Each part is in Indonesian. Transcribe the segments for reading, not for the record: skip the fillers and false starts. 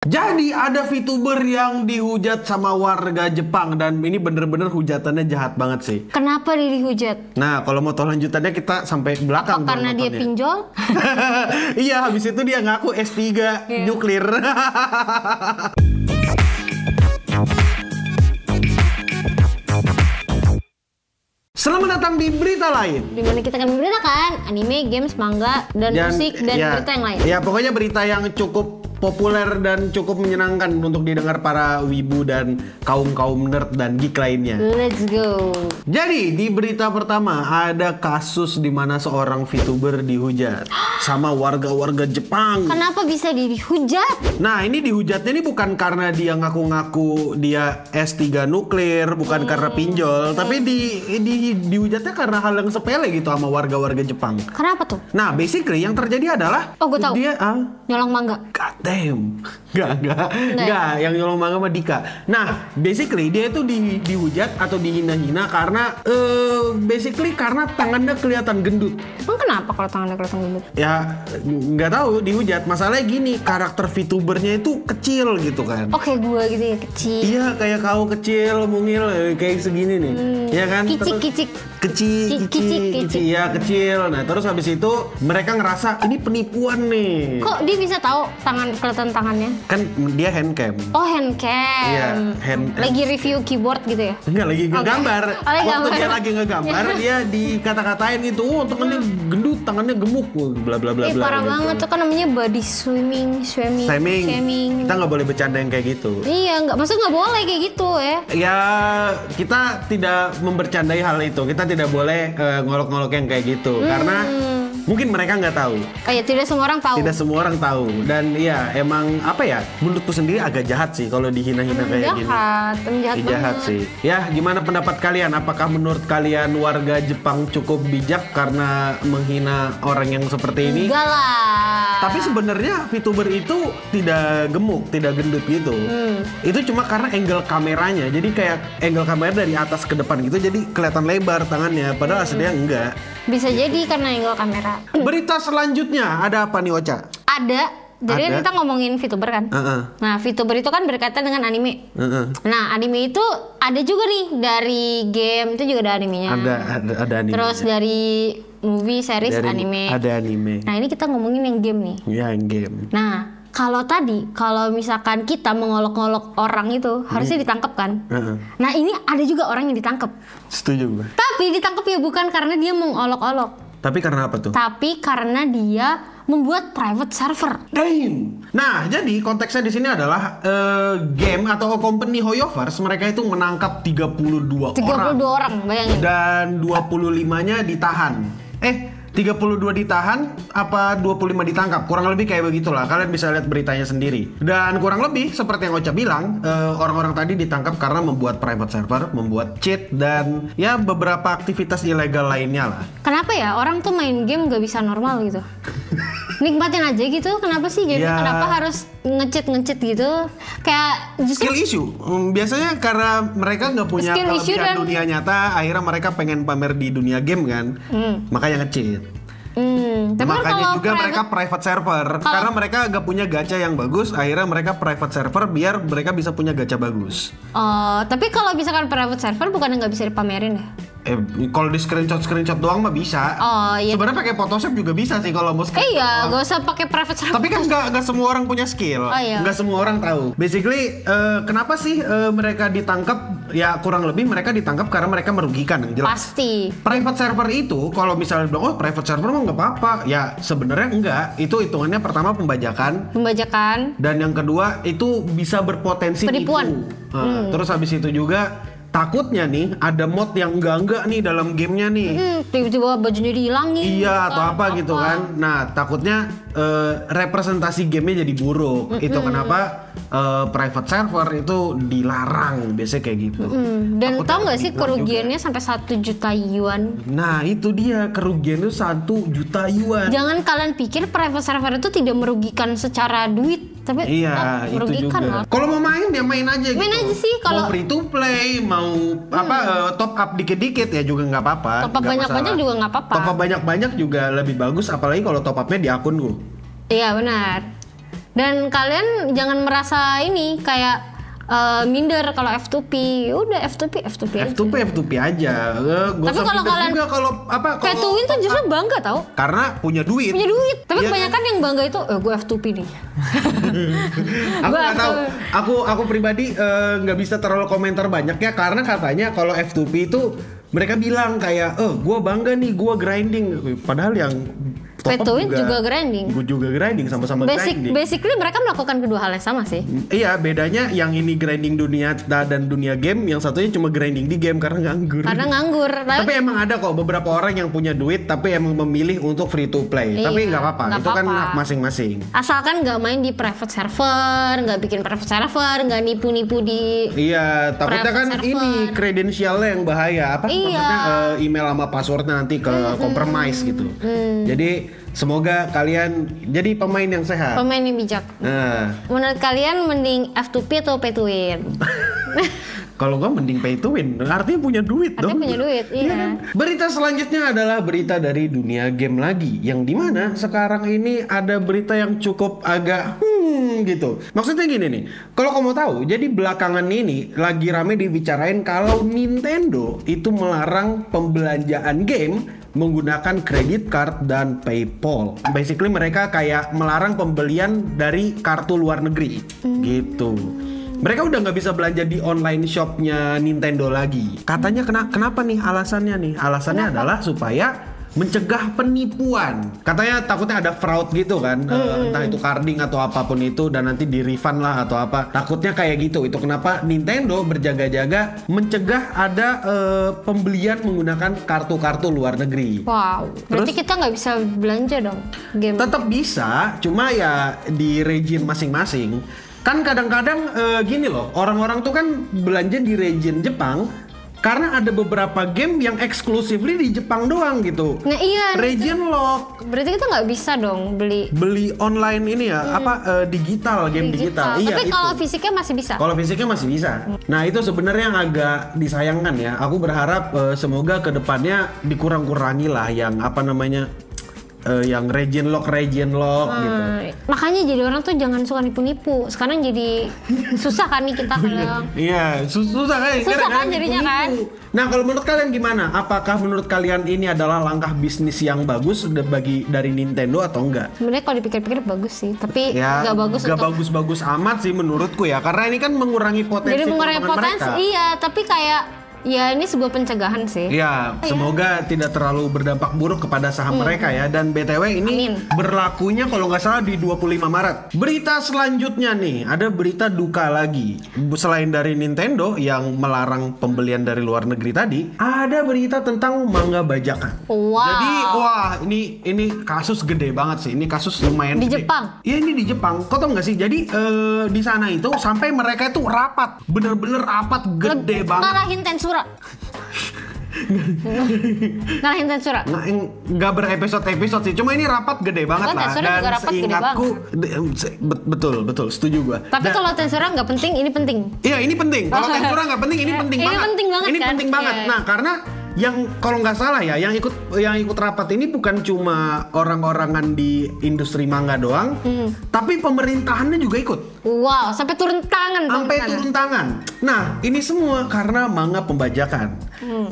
Jadi ada VTuber yang dihujat sama warga Jepang dan ini bener-bener hujatannya jahat banget sih. Kenapa dia dihujat? Nah, kalau mau tahu lanjutannya kita sampai belakang. Apa karena dia pinjol? Iya, habis itu dia ngaku S3 nuklir. Selamat datang di berita lain, Di mana kita akan memberitakan anime, games, manga, dan musik dan berita yang lain. Ya, pokoknya berita yang cukup populer dan cukup menyenangkan untuk didengar para wibu dan kaum-kaum nerd dan geek lainnya. Let's go. Jadi di berita pertama ada kasus di mana seorang VTuber dihujat sama warga-warga Jepang. Kenapa bisa dihujat? Nah, ini dihujatnya ini bukan karena dia ngaku-ngaku dia S3 nuklir, bukan karena pinjol, tapi dihujatnya karena hal yang sepele gitu sama warga-warga Jepang. Kenapa tuh? Nah, basically yang terjadi adalah gue tahu. Dia Nyolong mangga. God damn. Enggak, yang nyolong mangga sama Dika. Nah, basically dia itu dihujat atau dihina-hina karena basically karena tangannya kelihatan gendut. Emang kenapa kalau tangannya kelihatan gendut? Ya, nggak tahu dihujat. Masalahnya gini, karakter VTubernya itu kecil gitu kan. Oke, gue gitu ya, kecil. Iya, kayak kau kecil, mungil, kayak segini nih. Iya kan? Kicik-kicik. Kecil. Ya, kecil. Nah, terus habis itu mereka ngerasa ini penipuan nih. Kok dia bisa tahu kelihatan tangannya? Kan dia handcam. Oh, handcam. Iya, Lagi review keyboard gitu ya? Enggak, lagi ngegambar. Lagi Waktu gambar. dia lagi ngegambar, dia dikata-katain gitu, oh tangannya gendut, tangannya gemuk, bla bla bla bla. Parah gitu. banget tuh, kan namanya body shaming. Kita nggak boleh bercanda yang kayak gitu. Iya, maksudnya nggak boleh kayak gitu ya. Ya, kita tidak membercandai hal itu. Kita tidak boleh ngolok-ngolok yang kayak gitu karena mungkin mereka nggak tahu. Kayak tidak semua orang tahu. Tidak semua orang tahu. Dan ya emang apa ya? Menurutku sendiri agak jahat sih kalau dihina-hina kayak gini. Jahat sih. Ya, gimana pendapat kalian? Apakah menurut kalian warga Jepang cukup bijak karena menghina orang yang seperti ini? Enggak lah. Tapi sebenarnya VTuber itu tidak gemuk, tidak gendut gitu. Itu cuma karena angle kameranya. Jadi kayak angle kamera dari atas ke depan gitu, jadi kelihatan lebar tangannya. Padahal aslinya enggak. Bisa jadi karena angle kamera. Berita selanjutnya ada apa nih, Ocha? Ada. Jadi kan kita ngomongin VTuber kan. Nah, VTuber itu kan berkaitan dengan anime. Nah, anime itu ada juga nih dari game, itu juga ada animenya. Ada anime. Terus dari movie, series, anime. Ada anime. Nah, ini kita ngomongin yang game nih. Ya, yang game. Nah, kalau misalkan kita mengolok-olok orang itu harusnya ditangkap kan. Nah, ini ada juga orang yang ditangkap. Setuju gue. Tapi ditangkap ya bukan karena dia mengolok-olok. Tapi karena apa tuh? Tapi karena dia membuat private server. Damn. Nah, jadi konteksnya di sini adalah game atau company Hoyoverse, mereka itu menangkap 32 orang, bayangin. Dan 25-nya ditahan. 32 ditahan, apa 25 ditangkap? Kurang lebih kayak begitulah. Kalian bisa lihat beritanya sendiri. Dan kurang lebih seperti yang Ocha bilang, orang-orang tadi ditangkap karena membuat private server, membuat cheat, dan ya beberapa aktivitas ilegal lainnya lah. Kenapa ya orang tuh main game gak bisa normal gitu? Nikmatin aja gitu. Kenapa sih game? Ya. Kenapa harus nge-cheat gitu? Kayak justru skill issue. Biasanya karena mereka nggak punya Skill issue kelebihan dan- dunia nyata, akhirnya mereka pengen pamer di dunia game kan. Makanya nge-cheat. tapi kan Makanya kalau juga mereka private server. Karena mereka nggak punya gacha yang bagus, akhirnya mereka private server biar mereka bisa punya gacha bagus. Tapi kalau misalkan private server bukannya nggak bisa dipamerin ya? Kalau di screenshot doang mah bisa. Iya. Sebenarnya pakai Photoshop juga bisa sih kalau mau screenshot. Iya, doang. gak usah pakai private server. Tapi kan nggak semua orang punya skill, Iya. nggak semua orang tahu. Basically, kenapa sih mereka ditangkap? Ya kurang lebih mereka ditangkap karena mereka merugikan yang jelas. Pasti. Private server itu, kalau misalnya bilang, oh private server mah nggak apa-apa, ya sebenarnya enggak. Itu hitungannya pertama pembajakan, dan yang kedua itu bisa berpotensi Penipuan. nipu. Terus habis itu juga takutnya nih ada mod yang enggak nih dalam gamenya nih. Tiba-tiba bajunya dihilangin. Iya atau apa gitu kan. Nah takutnya representasi gamenya jadi buruk. Itu kenapa private server itu dilarang biasanya kayak gitu. Dan Takutnya tau nggak sih penipuan kerugiannya sampai 1 juta yuan? Nah itu dia, kerugiannya 1 juta yuan. Jangan kalian pikir private server itu tidak merugikan secara duit, tapi Iya itu merugikan juga. loh. Kalau mau main ya main aja Main gitu. aja sih, kalau- mau free to play, mau top up dikit-dikit ya juga nggak apa-apa. Top up nggak banyak-banyak masalah. juga nggak apa-apa. Top up banyak-banyak juga lebih bagus, apalagi kalau top upnya di akun gue. Iya benar. Dan kalian jangan merasa ini kayak minder kalau F2P. Udah F2P aja. Tapi kalau kalian juga kalau pay to win tuh justru bangga tau. Karena punya duit. Tapi ya, kebanyakan yang bangga itu gue F2P nih. Aku nggak tahu. Aku pribadi nggak bisa terlalu komentar banyak ya, karena katanya kalau F2P itu mereka bilang kayak, gue bangga nih, gue grinding. Padahal yang pay to win juga grinding. Gue juga grinding, sama-sama grinding. Basically mereka melakukan kedua hal yang sama sih. Iya, bedanya yang ini grinding dunia dan dunia game, yang satunya cuma grinding di game karena nganggur. Tapi emang ada kok beberapa orang yang punya duit tapi emang memilih untuk free to play. Tapi nggak apa-apa, itu kan hak masing-masing. Asalkan nggak main di private server, nggak bikin private server, nggak nipu-nipu di. Iya, takutnya kan server. Ini kredensialnya yang bahaya. Maksudnya email sama passwordnya nanti ke compromise gitu. Jadi semoga kalian jadi pemain yang sehat. Pemain yang bijak. Menurut kalian mending F2P atau pay to win? Kalau gue mending pay to win, artinya punya duit dong. Punya duit, iya. Kan? Berita selanjutnya adalah berita dari dunia game lagi, yang dimana sekarang ini ada berita yang cukup agak gitu. Maksudnya gini nih, kalau kamu tahu, jadi belakangan ini lagi rame dibicarain kalau Nintendo itu melarang pembelanjaan game menggunakan credit card dan PayPal. Basically mereka kayak melarang pembelian dari kartu luar negeri, gitu. Mereka udah nggak bisa belanja di online shopnya Nintendo lagi. Katanya kenapa nih alasannya nih? Alasannya adalah supaya mencegah penipuan. Katanya takutnya ada fraud gitu kan, entah itu carding atau apapun itu, dan nanti di refund lah atau apa. Takutnya kayak gitu. Itu kenapa Nintendo berjaga-jaga mencegah ada pembelian menggunakan kartu-kartu luar negeri. Wow. Berarti kita nggak bisa belanja dong game? Tetap bisa, cuma ya di region masing-masing. Kan kadang-kadang gini loh, orang-orang tuh kan belanja di region Jepang karena ada beberapa game yang exclusively di Jepang doang gitu. Nah iya. Region lock. Berarti kita nggak bisa dong beli online ini ya, digital, game digital. Iya. Tapi itu. kalau fisiknya masih bisa. Kalau fisiknya masih bisa. Nah itu sebenarnya yang agak disayangkan ya. Aku berharap semoga kedepannya dikurang-kurangi lah yang yang region lock gitu. Makanya jadi orang tuh jangan suka nipu-nipu. Sekarang jadi susah kan nih kita kalau. Iya, susah kan jadinya kan. Nah, kalau menurut kalian gimana? Apakah menurut kalian ini adalah langkah bisnis yang bagus dari Nintendo atau enggak? Sebenarnya kalau dipikir-pikir bagus sih, tapi nggak bagus. Nggak bagus-bagus amat sih menurutku ya, karena ini kan mengurangi potensi. Jadi mengurangi potensi, mereka. Iya. Tapi kayak ya ini sebuah pencegahan sih. Ya, semoga tidak terlalu berdampak buruk kepada saham mereka ya. Dan BTW ini berlakunya kalau nggak salah di 25 Maret. Berita selanjutnya nih, ada berita duka lagi. Selain dari Nintendo yang melarang pembelian dari luar negeri tadi, ada berita tentang manga bajakan. Wow. Jadi, ini kasus gede banget sih. Ini kasus lumayan di gede. Jepang? Iya, ini di Jepang. Kau tau nggak sih? Jadi di sana itu sampai mereka itu rapat, bener-bener rapat gede banget. Ngalahin Tensura. Ngalahin Tensura. Nggak berepisode-episode sih, cuma ini rapat gede banget lah. Dan seingatku betul setuju gua. Tapi kalau Tensura nggak penting, ini penting. Iya, ini penting. Kalau Tensura nggak penting, ini penting banget. Ini penting banget. Nah, karena yang kalau nggak salah ya, yang ikut rapat ini bukan cuma orang-orangan di industri manga doang, tapi pemerintahannya juga ikut. Wow, sampai turun tangan. Nah, ini semua karena manga pembajakan.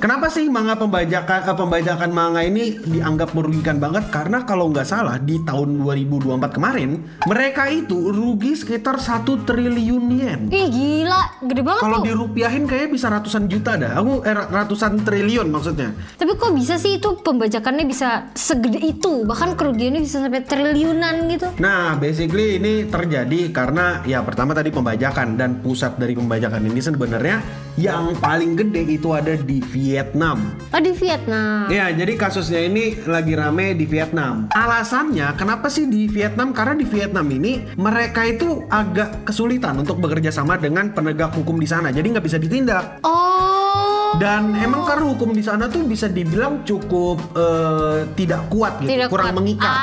Kenapa sih pembajakan manga ini dianggap merugikan banget? Karena kalau nggak salah di tahun 2024 kemarin, mereka itu rugi sekitar 1 triliun yen. Ih gila, gede banget. Kalau dirupiahin kayaknya bisa ratusan juta dah. Ratusan triliun maksudnya. Tapi kok bisa sih itu pembajakannya bisa segede itu? Bahkan kerugiannya bisa sampai triliunan gitu. Nah, basically ini terjadi karena ya pertama tadi pembajakan, dan pusat dari pembajakan ini sebenarnya yang paling gede itu ada di Vietnam. Oh, di Vietnam. Ya, jadi kasusnya ini lagi rame di Vietnam. Alasannya kenapa sih di Vietnam? Karena di Vietnam ini mereka itu agak kesulitan untuk bekerja sama dengan penegak hukum di sana. Jadi nggak bisa ditindak. Dan emang karena hukum di sana tuh bisa dibilang cukup tidak kuat gitu, kurang mengikat.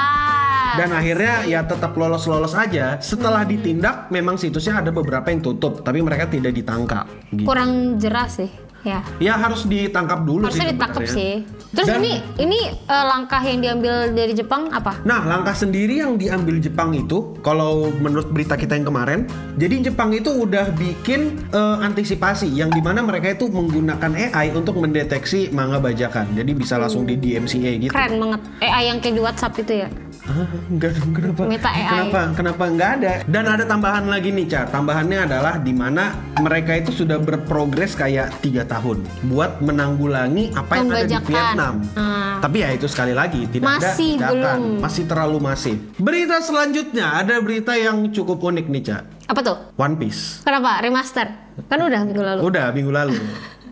Dan akhirnya ya tetap lolos aja. Setelah ditindak, memang situsnya ada beberapa yang tutup, tapi mereka tidak ditangkap. Gitu. Kurang jelas sih. Ya harus ditangkap dulu. Harusnya ditangkap sih. Terus ini langkah yang diambil dari Jepang apa? Nah, langkah sendiri yang diambil Jepang itu, kalau menurut berita kita yang kemarin, jadi Jepang itu udah bikin antisipasi yang dimana mereka itu menggunakan AI untuk mendeteksi manga bajakan. Jadi bisa langsung di DMCA gitu. Keren banget. AI yang kayak di WhatsApp itu ya? Enggak dong, kenapa? Meta AI. Kenapa enggak ada? Dan ada tambahan lagi nih, Ca. Tambahannya adalah di mana mereka itu sudah berprogres kayak 3 tahun buat menanggulangi apa yang ada di Vietnam. Tapi ya itu sekali lagi tidak ada tindakan, masih terlalu masif. Berita selanjutnya ada berita yang cukup unik nih, Ca. Apa tuh? One Piece. Kenapa? Remaster? Kan udah minggu lalu. Udah minggu lalu.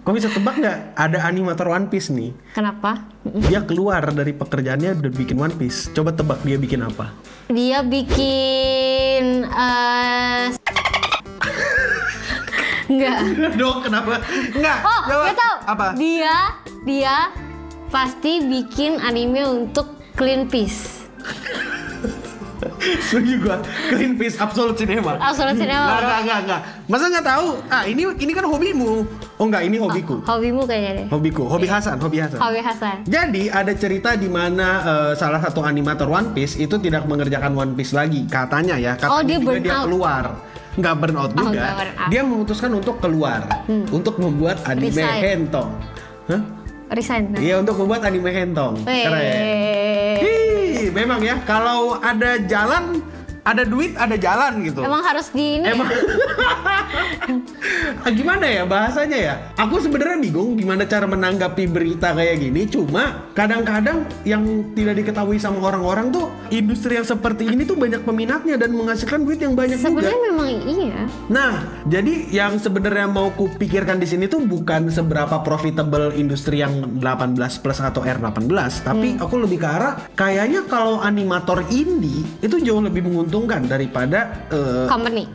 Kok bisa tebak nggak? Ada animator One Piece nih. Kenapa? Dia keluar dari pekerjaannya dan bikin One Piece. Coba tebak dia bikin apa? Dia bikin enggak. Dong, kenapa? Enggak. Oh, nggak tahu. Apa? Dia pasti bikin anime untuk Clean Peace. Setuju gua. Clean Peace, Absolute Cinema. Absolute Cinema. Enggak. Masa nggak tahu? Ini kan hobimu. Oh enggak, ini hobiku. Hobimu kayaknya deh. Hobiku, hobi Hasan. Hobi Hasan. Jadi ada cerita di mana salah satu animator One Piece itu tidak mengerjakan One Piece lagi, katanya ya. Katanya dia keluar. Nggak burn out juga. Dia memutuskan untuk keluar untuk membuat anime Hentong. Hah? Resign. Iya, untuk membuat anime Hentong. Keren. Memang ya, kalau ada jalan, ada duit, ada jalan gitu. Emang harus di ini. Emang. Gimana ya bahasanya ya? Aku sebenarnya bingung gimana cara menanggapi berita kayak gini. Cuma kadang-kadang yang tidak diketahui sama orang-orang tuh, industri yang seperti ini tuh banyak peminatnya dan menghasilkan duit yang banyak juga. Sebenarnya memang iya. Nah, jadi yang sebenarnya mau kupikirkan di sini tuh bukan seberapa profitable industri yang 18 plus atau R18, tapi aku lebih ke arah kayaknya kalau animator indie itu jauh lebih menguntungkan daripada company.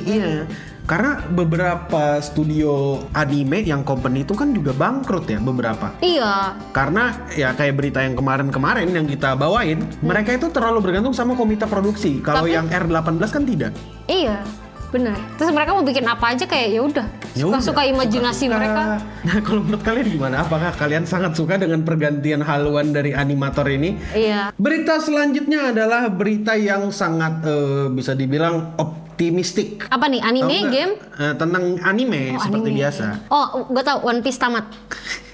Iya. Karena beberapa studio anime yang company itu kan juga bangkrut ya beberapa. Iya. Karena ya kayak berita yang kemarin yang kita bawain, mereka itu terlalu bergantung sama komite produksi. Kalau yang R18 kan tidak. Iya. Benar. Terus mereka mau bikin apa aja kayak ya udah. Suka imajinasi mereka. Nah, kalau menurut kalian gimana? Apakah kalian sangat suka dengan pergantian haluan dari animator ini? Iya. Berita selanjutnya adalah berita yang sangat bisa dibilang optimistik. Apa nih? Anime, game? Tentang anime seperti biasa. Oh, gue tau. One Piece tamat.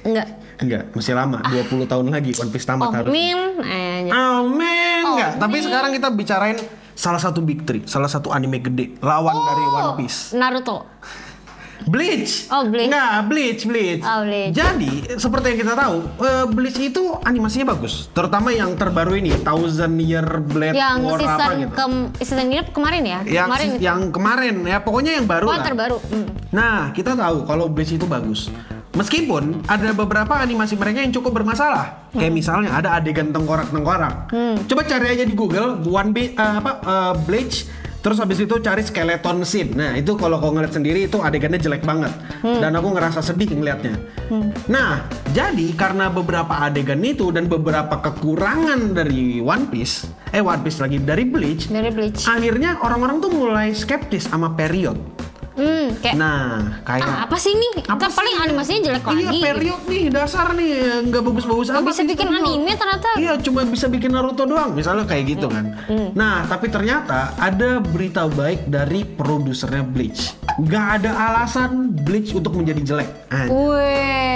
Enggak, masih lama. 20 tahun lagi One Piece tamat harusnya. Enggak. Tapi sekarang kita bicarain salah satu big three, salah satu anime gede lawan dari One Piece. Naruto. Bleach. Bleach. Nggak, Bleach. Bleach. Jadi, seperti yang kita tahu, Bleach itu animasinya bagus. Terutama yang terbaru ini, Thousand Year Blade War apa gitu. Season ini kemarin ya? Yang kemarin ya, pokoknya yang baru lah. Terbaru. Nah, kita tahu kalau Bleach itu bagus. Meskipun ada beberapa animasi mereka yang cukup bermasalah. Kayak misalnya ada adegan tengkorak-tengkorak. Coba cari aja di Google Bleach. Terus habis itu cari skeleton scene. Nah, itu kalau kau ngeliat sendiri itu adegannya jelek banget. Dan aku ngerasa sedih ngeliatnya. Nah, jadi karena beberapa adegan itu dan beberapa kekurangan dari One Piece lagi dari Bleach. Akhirnya orang-orang tuh mulai skeptis sama period. Kayak apa sih nih? Kita paling animasinya jelek lagi. Iya, period nih dasar nih nggak bagus-bagus amat. Bisa bikin anime ternyata. Iya, cuma bisa bikin Naruto doang, misalnya kayak gitu kan. Nah, tapi ternyata ada berita baik dari produsernya Bleach. Nggak ada alasan Bleach untuk menjadi jelek.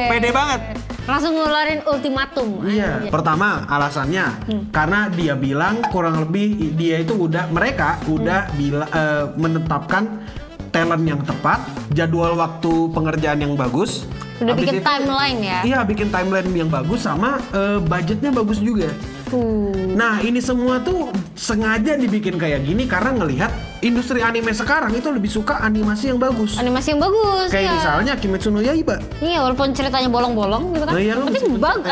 Pede banget. Langsung ngeluarin ultimatum. Iya. Pertama alasannya karena dia bilang kurang lebih mereka udah menetapkan talent yang tepat, jadwal waktu pengerjaan yang bagus. Udah bikin timeline ya? Iya, bikin timeline yang bagus sama budgetnya bagus juga. Nah, ini semua tuh sengaja dibikin kayak gini karena ngelihat industri anime sekarang itu lebih suka animasi yang bagus. Kayak misalnya Kimetsu no Yaiba. Iya, walaupun ceritanya bolong-bolong gitu kan.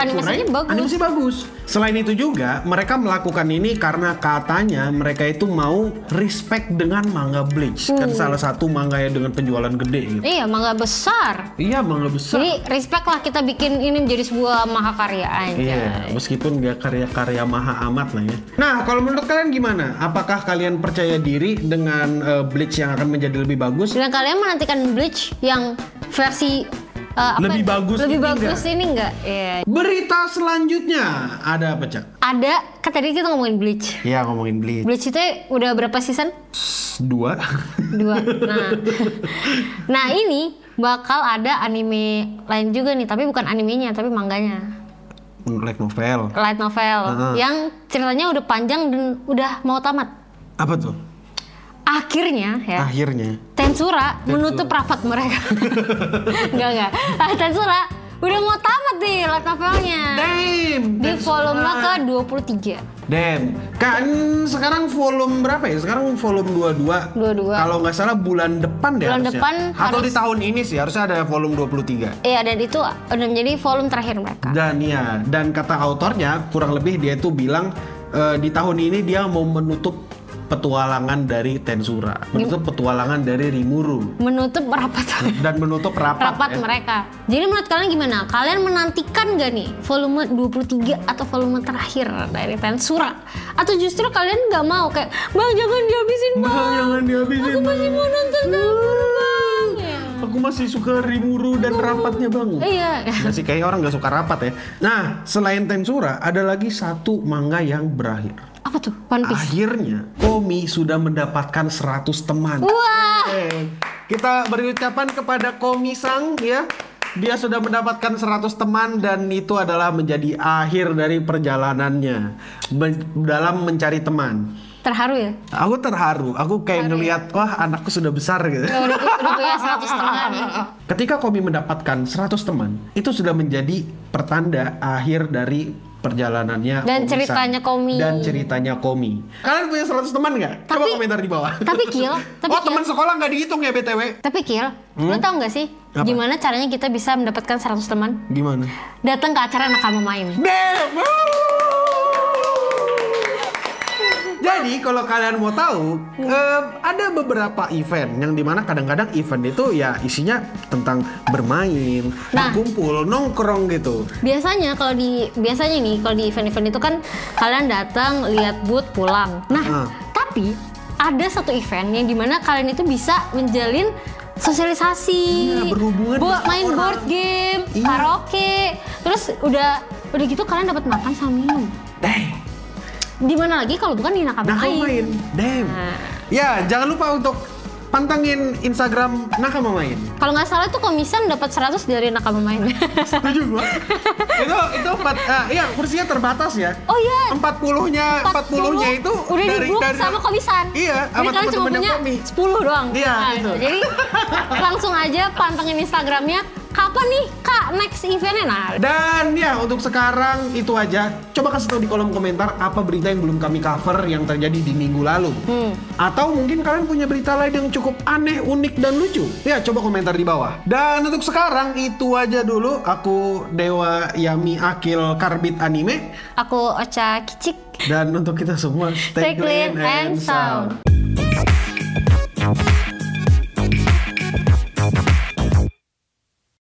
Animasinya bagus. Animasi bagus. Selain itu juga mereka melakukan ini karena katanya mereka itu mau respect dengan manga Bleach. Kan salah satu manga yang dengan penjualan gede gitu. Iya, manga besar. Jadi respect lah kita bikin ini menjadi sebuah mahakarya aja. Iya, meskipun gak karya maha amat lah ya. Nah, kalau menurut kalian gimana? Apakah kalian percaya diri dengan Bleach yang akan menjadi lebih bagus? Dan kalian menantikan Bleach yang versi lebih bagus ini enggak? Yeah. Berita selanjutnya ada apa, Cak? Ada, kan tadi kita ngomongin Bleach. Iya, ngomongin Bleach. Bleach itu udah berapa season? 2. Nah ini bakal ada anime lain juga nih, tapi bukan animenya, tapi manganya. Light novel. Yang ceritanya udah panjang dan udah mau tamat. Apa tuh? Akhirnya Tensura menutup rapat mereka. Enggak. Tensura udah mau tamat nih light novelnya. Damn. Di volume ke-23. Damn. Kan sekarang volume berapa ya? Sekarang volume 22. Kalau nggak salah bulan depan deh harusnya. Atau di tahun ini sih harusnya ada volume 23. Iya, dan itu udah menjadi volume terakhir mereka. Dan kata autornya kurang lebih dia itu bilang di tahun ini dia mau menutup petualangan dari Tensura, menutup petualangan dari Rimuru, menutup rapat mereka. Jadi menurut kalian gimana? Kalian menantikan gak nih volume 23 atau volume terakhir dari Tensura? Atau justru kalian gak mau kayak, Bang jangan dihabisin bang, aku masih mau nonton Tensura bang. Aku masih suka Rimuru dan rapatnya bang. Iya. Masih kayak orang gak suka rapat ya. Nah, selain Tensura ada lagi satu manga yang berakhir. Apa tuh? One Piece. Akhirnya Komi sudah mendapatkan 100 teman. Wah. Kita beri ucapan kepada Komi-sang ya. Dia sudah mendapatkan 100 teman dan itu adalah menjadi akhir dari perjalanannya dalam mencari teman. Terharu ya? Aku terharu. Aku kayak ngelihat wah anakku sudah besar gitu. Ya, udah punya 100 teman. Ketika Komi mendapatkan 100 teman, itu sudah menjadi pertanda akhir dari perjalanannya dan ceritanya Komi. Kalian punya 100 teman nggak? Coba komentar di bawah. Tapi Kil, teman sekolah nggak dihitung ya BTW? Tapi Kil, lo tau nggak sih apa? Gimana caranya kita bisa mendapatkan 100 teman? Gimana? Datang ke acara Nakama Main. Jadi kalau kalian mau tahu, ada beberapa event yang dimana kadang-kadang event itu ya isinya tentang bermain, kumpul, nongkrong gitu. Biasanya nih kalau di event-event itu kan kalian datang, lihat booth, pulang. Nah, tapi ada satu event yang dimana kalian itu bisa menjalin sosialisasi, berhubungan main board game, karaoke, terus udah gitu kalian dapat makan sama minum. Di mana lagi kalau bukan di Nakama Main. Damn. Ya, jangan lupa untuk pantengin Instagram Nakama Main. Kalau nggak salah tuh Komisan dapat 100 dari Nakama Main. Setuju gua. itu kursinya terbatas ya. Oh iya. 40-nya itu udah di-book sama Komisan. Iya, jadi kalian cuma punya 10 doang. Iya, itu. Jadi langsung aja pantengin Instagramnya. Kapan nih Kak next eventnya? Nah. Dan ya untuk sekarang itu aja. Coba kasih tahu di kolom komentar apa berita yang belum kami cover yang terjadi di minggu lalu. Atau mungkin kalian punya berita lain yang cukup aneh, unik dan lucu. Ya coba komentar di bawah. Dan untuk sekarang itu aja dulu. Aku Dewa Yami Akil Karbit Anime. Aku Ocha Kicik. Dan untuk kita semua stay clean and sound.